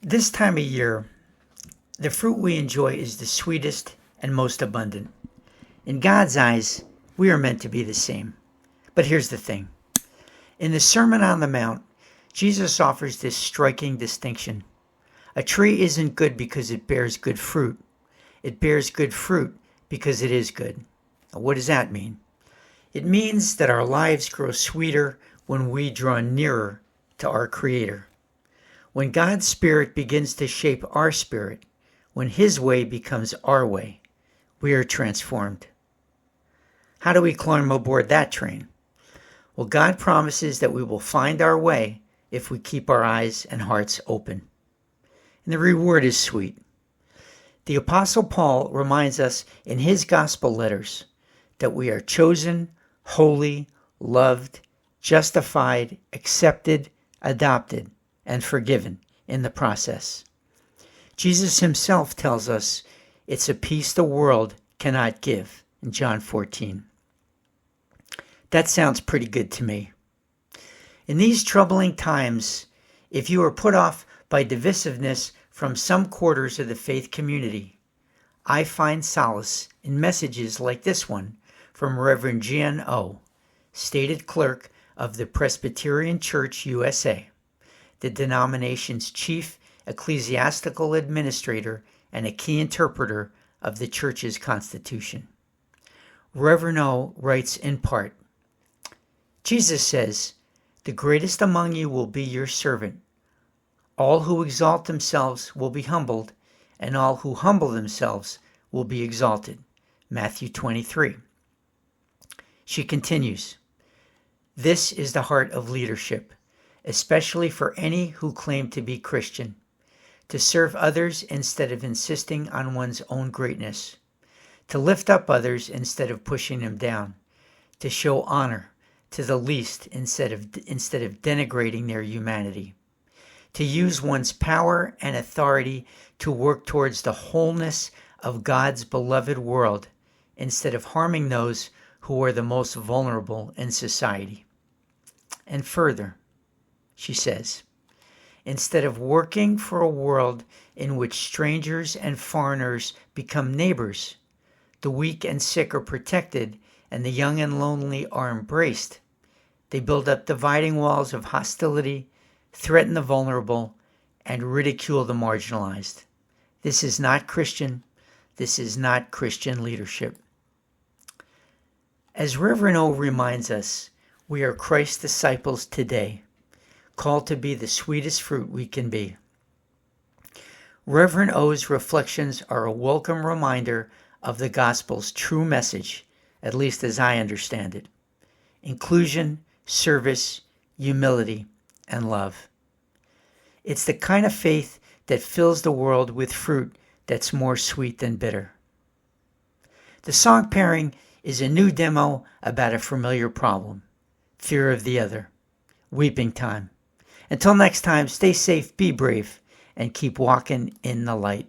This time of year, the fruit we enjoy is the sweetest and most abundant. In God's eyes, we are meant to be the same. But here's the thing. In the Sermon on the Mount, Jesus offers this striking distinction. A tree isn't good because it bears good fruit. It bears good fruit because it is good. Now, what does that mean? It means that our lives grow sweeter when we draw nearer to our Creator. When God's Spirit begins to shape our spirit, when His way becomes our way, we are transformed. How do we climb aboard that train? Well, God promises that we will find our way if we keep our eyes and hearts open. And the reward is sweet. The Apostle Paul reminds us in his gospel letters that we are chosen, holy, loved, justified, accepted, adopted, and forgiven in the process. Jesus himself tells us it's a peace the world cannot give in John 14. That sounds pretty good to me. In these troubling times, if you are put off by divisiveness from some quarters of the faith community, I find solace in messages like this one from Reverend Jan O., stated clerk of the Presbyterian Church USA, the denomination's chief ecclesiastical administrator and a key interpreter of the church's constitution. Reverend O writes in part, Jesus says, "The greatest among you will be your servant. All who exalt themselves will be humbled, and all who humble themselves will be exalted." Matthew 23. She continues, "This is the heart of leadership, especially for any who claim to be Christian, to serve others instead of insisting on one's own greatness, to lift up others instead of pushing them down, to show honor to the least instead of denigrating their humanity, to use one's power and authority to work towards the wholeness of God's beloved world instead of harming those who are the most vulnerable in society." And further, she says, instead of working for a world in which strangers and foreigners become neighbors, the weak and sick are protected, and the young and lonely are embraced, they build up dividing walls of hostility, threaten the vulnerable, and ridicule the marginalized. This is not Christian. This is not Christian leadership. As Reverend O reminds us, we are Christ's disciples today, called to be the sweetest fruit we can be. Reverend O's reflections are a welcome reminder of the gospel's true message, at least as I understand it: inclusion, service, humility, and love. It's the kind of faith that fills the world with fruit that's more sweet than bitter. The song pairing is a new demo about a familiar problem: fear of the other, weeping time. Until next time, stay safe, be brave, and keep walking in the light.